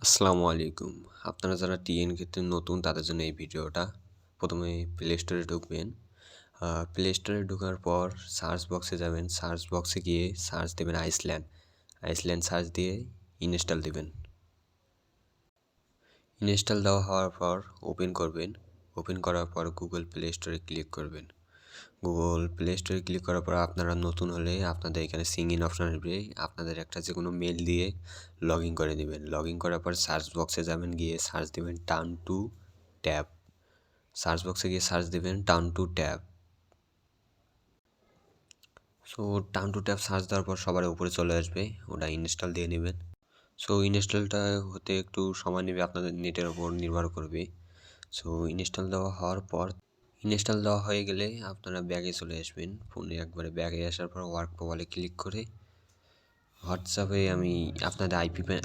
আসসালামু আলাইকুম। আপনারা যারা টিএন ক্ষেত্রে নতুন তাদের জন্য এই ভিডিওটা। প্রথমে প্লে স্টোরে ঢুকবেন। প্লে স্টোরে ঢোকার পর সার্চ বক্সে যাবেন। সার্চ বক্সে গিয়ে সার্চ দেবেন আইসল্যান্ড। আইসল্যান্ড সার্চ দিয়ে ইনস্টল দিবেন। ইনস্টল দেওয়া হওয়ার পর ওপেন করবেন। ওপেন করার পর গুগল প্লে স্টোরে ক্লিক করবেন। গুগল প্লে স্টোরে ক্লিক করার পর আপনারা নতুন হলে আপনাদের এখানে সিং ইন অপশন আসবে। আপনাদের একটা যে কোনো মেল দিয়ে লগ ইন করে দেবেন। লগ ইন করার পর সার্চ বক্সে যাবেন, গিয়ে সার্চ দেবেন টার্ন টু ট্যাব। সার্চ বক্সে গিয়ে সার্চ দেবেন turn to tab. So turn to tab search দেওয়ার পর সবার উপরে চলে আসবে, ওটা ইনস্টল দিয়ে নেবেন। সো ইনস্টলটা হতে একটু সময় নেবে, আপনাদের নেটের ওপর নির্ভর করবে। সো ইনস্টল দেওয়া হয়ে গেলে আপনারা ব্যাগে চলে আসবেন। ফোনে একবারে ব্যাগে আসার পর ওয়ার্ক প্রোফাইলে ক্লিক করে হোয়াটসঅ্যাপে আমি আপনাদের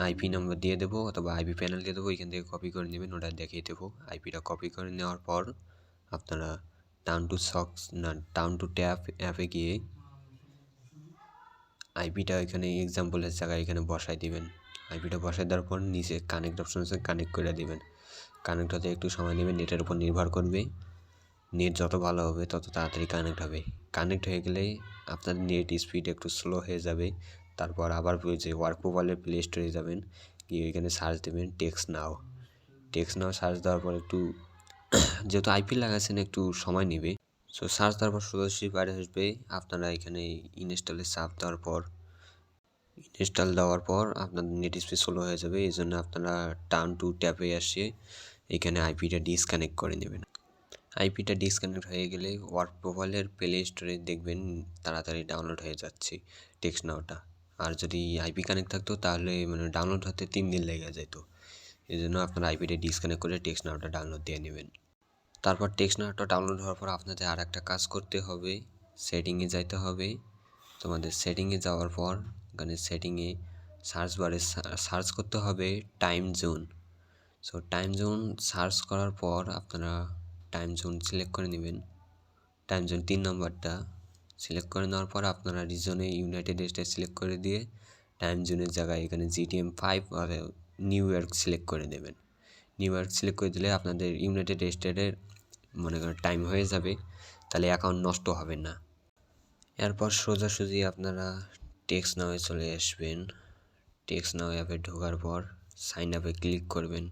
আইপি নাম্বার দিয়ে দেবো অথবা আইপি প্যানেল দিয়ে দেবো, এখান থেকে কপি করে নেবেন, ওটা দেখিয়ে দেবো। আইপিটা কপি করে নেওয়ার পর আপনারা টাউন টু ট্যাব অ্যাপে গিয়ে আইপিটা এখানে এক্সাম্পলের জায়গায় এখানে বসাই দিবেন। আইপিটা বসাই দেওয়ার পর নিচে কানেক্ট অপশন আছে, কানেক্ট করে দিবেন। কানেক্ট হতে একটু সময় নেবেন, নেটের উপর নির্ভর করবে। নেট যত ভালো হবে তত তাড়াতাড়ি কানেক্ট হবে। কানেক্ট হয়ে গেলে আপনার নেট স্পিড একটু স্লো হয়ে যাবে। তারপর আবার যে ওয়ার্ক প্রোফাইলের প্লে স্টোরে যাবেন, গিয়ে এখানে সার্চ দেবেন টেক্সট নাও সার্চ দেওয়ার পর একটু যেহেতু আইপি লাগাচ্ছেন একটু সময় নেবে। সো সার্চ দেওয়ার পর সোজাসুজি বাইরে আসবে। আপনারা এখানে ইনস্টলে চাপ দেওয়ার পর আপনাদের নেট স্পিড স্লো হয়ে যাবে। এই জন্য আপনারা টার্ন টু ট্যাবে আসে এখানে আইপিটা ডিসকানেক্ট করে নেবেন। আইপিটা ডিসকানেক্ট হয়ে গেলে ওয়ার্ক প্রোফাইলের প্লে স্টোরে দেখবেন তাড়াতাড়ি ডাউনলোড হয়ে যাচ্ছে টেক্সট নাওটা। আর যদি আইপি কানেক্ট থাকতো তাহলে ডাউনলোড হতে 3 দিন লেগে যেত। এই জন্য আপনারা আইপিটা ডিসকানেক্ট করে টেক্সট নাওটা ডাউনলোড দিয়ে নেবেন। তারপর টেক্সট নাওটা ডাউনলোড হওয়ার পর আপনাদের আর একটা কাজ করতে হবে, সেটিংয়ে যাইতে হবে। তোমাদের সেটিংয়ে যাওয়ার পর এখানে সেটিংয়ে সার্চ বারে সার্চ করতে হবে time zone. So time zone search করার পর আপনারা টাইম জোন সিলেক্ট করে নেবেন। টাইম জোন 3 নম্বরটা সিলেক্ট করে নেওয়ার পর আপনারা রিজনে ইউনাইটেড স্টেট সিলেক্ট করে দিয়ে টাইম জোনের জায়গায় এখানে GTM5 আর নিউ ইয়র্ক সিলেক্ট করে দেবেন। নিউ ইয়র্ক সিলেক্ট করে দিলে আপনাদের ইউনাইটেড স্টেটের মনে করেন টাইম হয়ে যাবে, তাহলে অ্যাকাউন্ট নষ্ট হবে না। এরপর সোজাসুজি আপনারা টেক্সট নাওয়ে চলে আসবেন। টেক্সট নাও অ্যাপে ঢোকার পর সাইন আপে ক্লিক করবেন।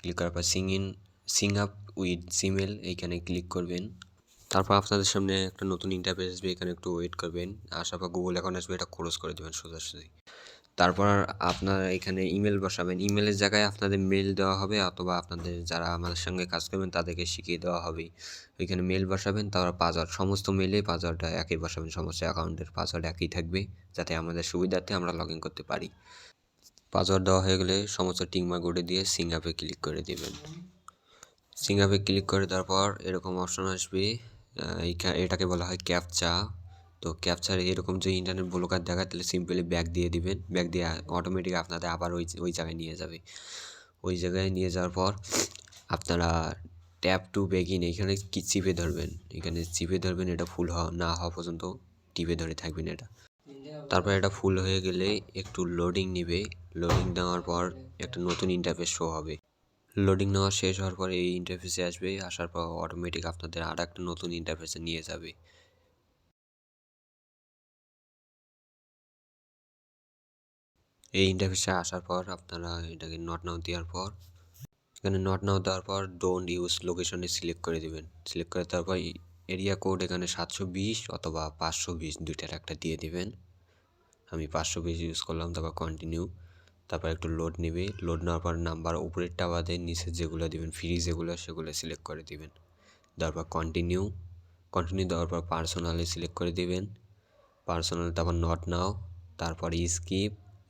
ক্লিক করার পর সিং আপ উইথ জিমেল এইখানে ক্লিক করবেন। তারপর আপনাদের সামনে একটা নতুন ইন্টারফেস আসবে, এখানে একটু ওয়েট করবেন। আসার পর গুগল অ্যাকাউন্ট আসবে, এটা ক্লোজ করে দেবেন সোজাসুজি। তারপর আপনারা এখানে ইমেল বসাবেন। ইমেলের জায়গায় আপনাদের মেল দেওয়া হবে অথবা আপনাদের যারা আমাদের সঙ্গে কাজ করবেন তাদেরকে শিখিয়ে দেওয়া হবে। ওইখানে মেল বসাবেন, তারপর পাসওয়ার্ড সমস্ত মেলে পাসওয়ার্ডটা একই বসাবেন। সমস্ত অ্যাকাউন্টের পাসওয়ার্ড একই থাকবে যাতে আমাদের সুবিধার্থে আমরা লগ ইন করতে পারি। পাসওয়ার্ড দেওয়া হয়ে গেলে সমস্ত টিকমার্ক উঠে দিয়ে সিং আপে ক্লিক করে দেবেন। সিং আপে ক্লিক করে দেওয়ার পর এরকম অপশন আসবে, এটাকে বলা হয় ক্যাপচা। তো ক্যাপচার এরকম যে ইন্টারনেট ব্লকার দেখায় তাহলে সিম্পলি ব্যাক দিয়ে দিবেন। ব্যাক দিয়ে অটোমেটিক আপনাদের আবার ওই জায়গায় নিয়ে যাবে। ওই জায়গায় নিয়ে যাওয়ার পর আপনারা ট্যাপ টু বেগিন এখানে কি চিপে ধরবেন। এখানে চিপে ধরবেন, এটা ফুল না হওয়া পর্যন্ত টিপে ধরে থাকবেন এটা। তারপর এটা ফুল হয়ে গেলে একটু লোডিং নেবে। লোডিং নেওয়ার পর একটা নতুন ইন্টারফেস শো হবে। লোডিং নেওয়া শেষ হওয়ার পর এই ইন্টারফেসে আসবে, আসার পর অটোমেটিক আপনাদের আর একটা নতুন ইন্টারফেসে নিয়ে যাবে। এই ইন্টারফেসে আসার পর আপনারা এটাকে নট নাও দেওয়ার পর এখানে নট নাও দেওয়ার পর ডোন্ট ইউজ লোকেশনে সিলেক্ট করে দেবেন। সিলেক্ট করে তারপর এরিয়া কোড এখানে 720 অথবা 520 দুইটার একটা দিয়ে দিবেন। আমি 520 ইউজ করলাম। তারপর কন্টিনিউ। তারপর একটু লোড নেবে। লোড নেওয়ার পর নাম্বার উপরেরটা বাদে নিচে যেগুলো দিবেন ফ্রি যেগুলো সেগুলো সিলেক্ট করে দিবেন। তারপর কন্টিনিউ দেওয়ার পর পার্সোনালে সিলেক্ট করে দিবেন। পার্সোনাল, তারপর নট নাও, তারপর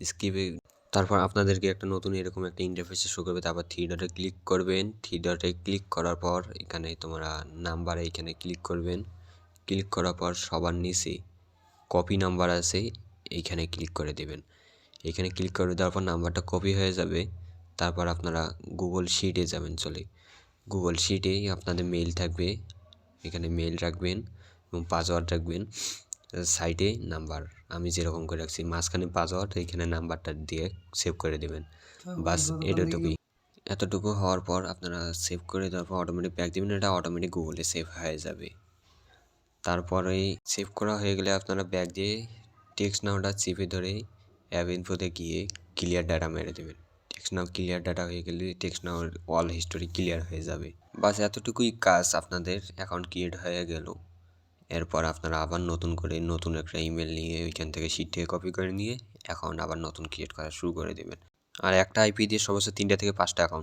স্কিপে তারপর আপনাদেরকে একটা নতুন এরকম একটা ইন্টারফেসে শো করবে। তারপর থ্রি ডটে ক্লিক করবেন। থ্রি ডটে ক্লিক করার পর এখানে তোমরা নাম্বারে এখানে ক্লিক করবেন। ক্লিক করার পর সবার নিচে কপি নাম্বার আছে, এইখানে ক্লিক করে দেবেন। এখানে ক্লিক করে দেওয়ার পর নাম্বারটা কপি হয়ে যাবে। তারপর আপনারা গুগল শিটে যাবেন। গুগল শিটেই আপনাদের মেইল থাকবে, এখানে মেইল রাখবেন এবং পাসওয়ার্ড রাখবেন। সাইডে নাম্বার আমি যেরকম করে রাখছি, মাঝখানে পাসওয়ার্ড, এইখানে নাম্বারটা দিয়ে সেভ করে দেবেন। বাস এতটুকুই। এতটুকু হওয়ার পর আপনারা সেভ করে দেওয়ার পর অটোমেটিক ব্যাক দিবেন, এটা অটোমেটিক গুগলে সেভ হয়ে যাবে। তারপরে সেভ করা হয়ে গেলে আপনারা ব্যাক দিয়ে টেক্সট নাওটা চেপে ধরে অ্যাপ ইনফোতে গিয়ে ক্লিয়ার ডাটা মেরে দেবেন। টেক্সট নাও ক্লিয়ার ডাটা হয়ে গেলে টেক্সট নাও অল হিস্টোরি ক্লিয়ার হয়ে যাবে। বাস এতটুকুই কাজ, আপনাদের অ্যাকাউন্ট ক্রিয়েট হয়ে গেল। এরপর আপনারা আবার নতুন করে নতুন একটা ইমেল নিয়ে ওইখান থেকে শিট থেকে কপি করে নিয়ে অ্যাকাউন্ট আবার নতুন ক্রিয়েট করা শুরু করে দেবেন। আর একটা আইপি দিয়ে সর্বোচ্চ 3টা থেকে 5টা অ্যাকাউন্ট